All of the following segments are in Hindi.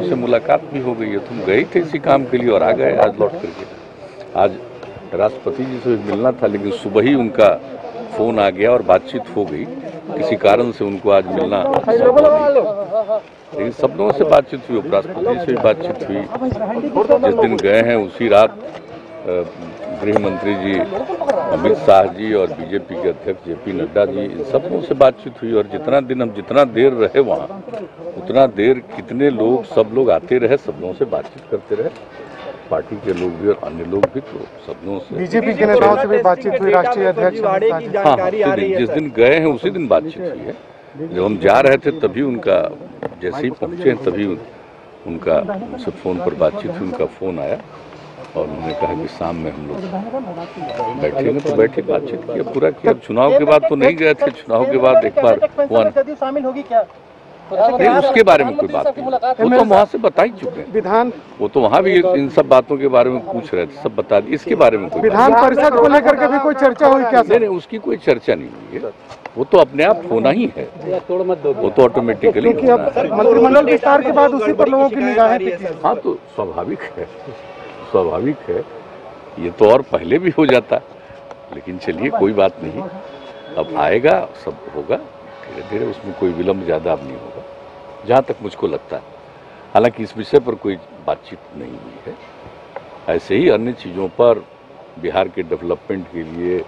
से मुलाकात भी हो गई है। तुम गए थे इसी काम के लिए और आ गए आज लौट करके। आज राष्ट्रपति जी से मिलना था, लेकिन सुबह ही उनका फोन आ गया और बातचीत हो गई। किसी कारण से उनको आज मिलना, लेकिन सब लोगों से बातचीत हुई, उपराष्ट्रपति से भी बातचीत हुई। जिस दिन गए हैं उसी रात गृह मंत्री जी अमित शाह जी और बीजेपी के अध्यक्ष जेपी नड्डा जी, इन सब लोगों से बातचीत हुई। और जितना देर रहे वहाँ, उतना देर कितने लोग, सब लोग आते रहे, सब लोगों से बातचीत करते रहे, पार्टी के लोग भी और अन्य लोग भी। तो सब लोगों से, बीजेपी के नेताओं से भी बातचीत हुई, राष्ट्रीय अध्यक्ष। हाँ, जिस दिन गए हैं उसी दिन बातचीत हुई है। जब हम जा रहे थे तभी उनका, जैसे ही पहुंचे तभी उनका उनसे फोन पर बातचीत हुई। उनका फोन आया और उन्होंने कहा कि शाम में हम लोग बैठेंगे, तो बैठे, बातचीत किया, पूरा किया। चुनाव के बाद तो नहीं गए थे, चुनाव के बाद एक बार शामिल होगी क्या? नहीं, उसके बारे में कोई बात नहीं, वो तो वहाँ से बता ही चुके हैं। विधान, वो तो वहाँ भी इन सब बातों के बारे में पूछ रहे थे, सब बता दी। इसके बारे में कोई विधान परिषद को लेकर के भी कोई चर्चा हुई क्या? नहीं, उसकी कोई चर्चा नहीं हुई है, वो तो अपने आप होना ही है, वो तो ऑटोमेटिकली। मंत्रिमंडल विस्तार के बाद उसी पर लोगों की निगाहें। हाँ, तो स्वाभाविक है, ये तो और पहले भी हो जाता, लेकिन चलिए कोई बात नहीं, अब आएगा, सब होगा धीरे धीरे, उसमें कोई विलंब ज़्यादा अब नहीं होगा, जहाँ तक मुझको लगता है। हालांकि इस विषय पर कोई बातचीत नहीं हुई है। ऐसे ही अन्य चीज़ों पर, बिहार के डेवलपमेंट के लिए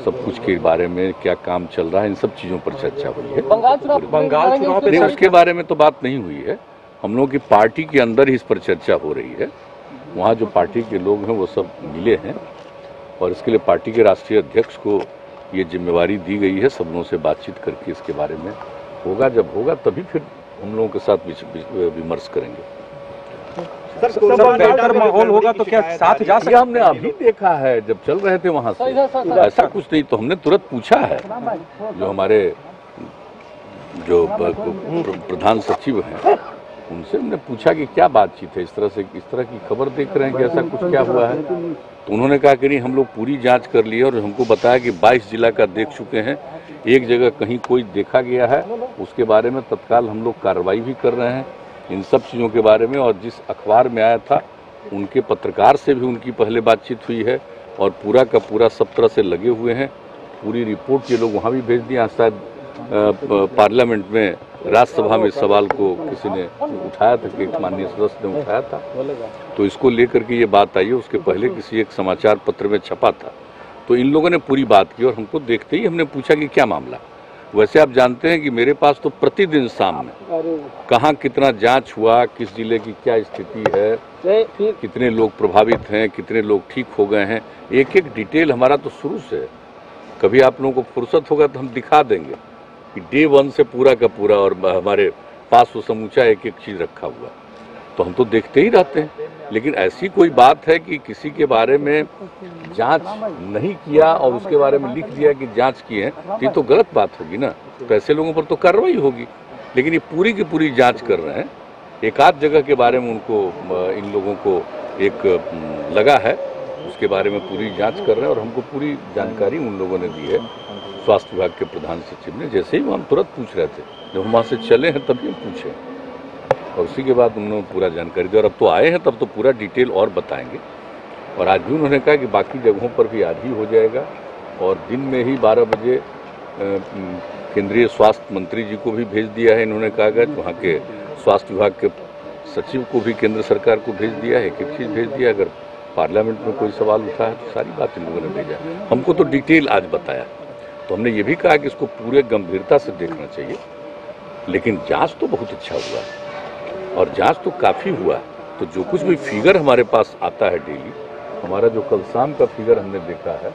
सब कुछ के बारे में क्या काम चल रहा है, इन सब चीज़ों पर चर्चा हुई है। बंगाल चुनाव नहीं, उसके बारे में तो बात नहीं हुई है। हम लोगों की पार्टी के अंदर ही इस पर चर्चा हो रही है। वहाँ जो पार्टी के लोग हैं वो सब मिले हैं और इसके लिए पार्टी के राष्ट्रीय अध्यक्ष को ये जिम्मेवारी दी गई है। सब लोगों से बातचीत करके इसके बारे में होगा, जब होगा तभी फिर हम लोगों के साथ विमर्श करेंगे। सर, बेहतर माहौल होगा तो क्या साथ जा सकते? हमने अभी देखा है, जब चल रहे थे वहाँ से, ऐसा कुछ नहीं, तो हमने तुरंत पूछा है, जो हमारे जो प्रधान सचिव हैं उनसे हमने पूछा कि क्या बातचीत है, इस तरह की खबर देख रहे हैं कि ऐसा कुछ क्या हुआ है। तो उन्होंने कहा कि नहीं, हम लोग पूरी जांच कर लिए और हमको बताया कि 22 जिला का देख चुके हैं, एक जगह कहीं कोई देखा गया है, उसके बारे में तत्काल हम लोग कार्रवाई भी कर रहे हैं, इन सब चीज़ों के बारे में। और जिस अखबार में आया था उनके पत्रकार से भी उनकी पहले बातचीत हुई है और पूरा का पूरा सब तरह से लगे हुए हैं। पूरी रिपोर्ट ये लोग वहाँ भी भेज दिया। शायद पार्लियामेंट में, राज्यसभा में सवाल को किसी ने उठाया था, कि एक माननीय सदस्य ने उठाया था, तो इसको लेकर के ये बात आई है। उसके पहले किसी एक समाचार पत्र में छपा था, तो इन लोगों ने पूरी बात की और हमको देखते ही हमने पूछा कि क्या मामला। वैसे आप जानते हैं कि मेरे पास तो प्रतिदिन शाम में कहाँ कितना जांच हुआ, किस जिले की क्या स्थिति है, कितने लोग प्रभावित हैं, कितने लोग ठीक हो गए हैं, एक एक डिटेल हमारा तो शुरू से है। कभी आप लोगों को फुर्सत होगा तो हम दिखा देंगे कि डे 1 से पूरा का पूरा, और हमारे पास वो समूचा एक एक चीज़ रखा हुआ, तो हम तो देखते ही रहते हैं। लेकिन ऐसी कोई बात है कि किसी के बारे में जांच नहीं किया और उसके बारे में लिख दिया कि जांच की है, तो ये तो गलत बात होगी ना, तो ऐसे लोगों पर तो कार्रवाई होगी। लेकिन ये पूरी की पूरी जांच कर रहे हैं। एक आध जगह के बारे में उनको, इन लोगों को एक लगा है, उसके बारे में पूरी जांच कर रहे हैं और हमको पूरी जानकारी उन लोगों ने दी है, स्वास्थ्य विभाग के प्रधान सचिव ने। जैसे ही हम तुरंत पूछ रहे थे, जब हम वहाँ से चले हैं तभी हम पूछे और उसी के बाद उन्होंने पूरा जानकारी दी। और अब तो आए हैं, तब तो पूरा डिटेल और बताएंगे। और आज भी उन्होंने कहा कि बाकी जगहों पर भी आज ही हो जाएगा और दिन में ही 12 बजे केंद्रीय स्वास्थ्य मंत्री जी को भी भेज दिया है। इन्होंने कहा कि वहाँ के स्वास्थ्य विभाग के सचिव को भी केंद्र सरकार को भेज दिया है, एक एक चीज़ भेज दिया। अगर पार्लियामेंट में कोई सवाल उठा है तो सारी बात इन लोगों ने भेजा। हमको तो डिटेल आज बताया, तो हमने ये भी कहा कि इसको पूरे गंभीरता से देखना चाहिए। लेकिन जांच तो बहुत अच्छा हुआ है और जांच तो काफ़ी हुआ है। तो जो कुछ भी फिगर हमारे पास आता है डेली, हमारा जो कल शाम का फिगर हमने देखा है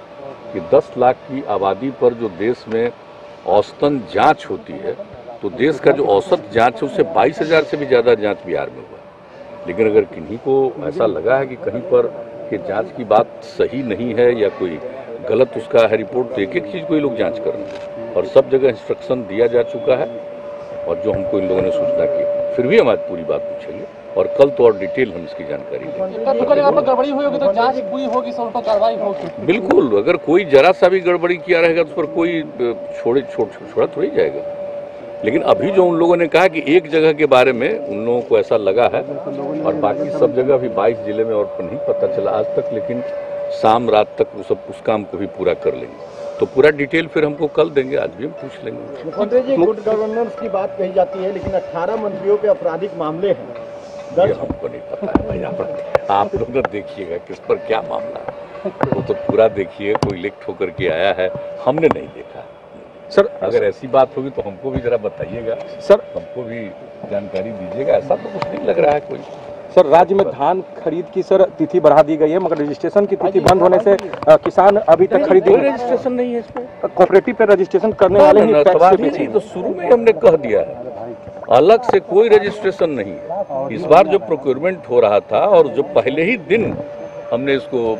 कि 10 लाख की आबादी पर जो देश में औसतन जांच होती है, तो देश का जो औसत जांच है उससे 22,000 से भी ज़्यादा जांच बिहार में हुआ है। लेकिन अगर किन्हीं को ऐसा लगा है कि कहीं पर कि जांच की बात सही नहीं है या कोई गलत उसका है रिपोर्ट, तो एक एक चीज़ को ही लोग जांच कर रहे हैं और सब जगह इंस्ट्रक्शन दिया जा चुका है। और जो हमको इन लोगों ने सूचना की, फिर भी हम आज पूरी बात पूछेंगे और कल तो और डिटेल हम इसकी जानकारी देंगे। गड़बड़ी हुई होगी तो जांच पूरी होगी, सब पर कार्रवाई होगी। बिल्कुल, अगर कोई जरा सा भी गड़बड़ी किया रहेगा तो उस पर कोई छोड़ा थोड़ी जाएगा। लेकिन अभी जो उन लोगों ने कहा कि एक जगह के बारे में उन लोगों को ऐसा लगा है और बाकी सब जगह भी 22 जिले में और नहीं पता चला आज तक, लेकिन शाम रात तक वो सब उस काम को भी पूरा कर लेंगे। तो पूरा डिटेल फिर हमको कल देंगे, आज भी हम पूछ लेंगे। मुख्यमंत्री जी, गुड गवर्नेंस की बात कही जाती है, लेकिन 18 मंत्रियों पे आपराधिक मामले हैं। ये हमको नहीं पता है भाई, आप लोग तो देखिएगा किस पर क्या मामला है, वो तो पूरा देखिए। कोई लिख होकर के आया है, हमने नहीं देखा। सर अगर ऐसी बात होगी तो हमको भी जरा बताइएगा सर, हमको भी जानकारी दीजिएगा। ऐसा तो कुछ नहीं लग रहा है कोई। सर राज्य में धान खरीद की सर तिथि बढ़ा दी गई है, मगर रजिस्ट्रेशन की तिथि बंद होने से किसान अभी तक खरीदी कोई रजिस्ट्रेशन नहीं है इसमें। कोऑपरेटिव पे रजिस्ट्रेशन करने वाले ही टैक्स से बेचे। तो शुरू में हमने कह दिया है, अलग से कोई रजिस्ट्रेशन नहीं है। इस बार जो प्रोक्योरमेंट हो रहा था और जो पहले ही दिन हमने इसको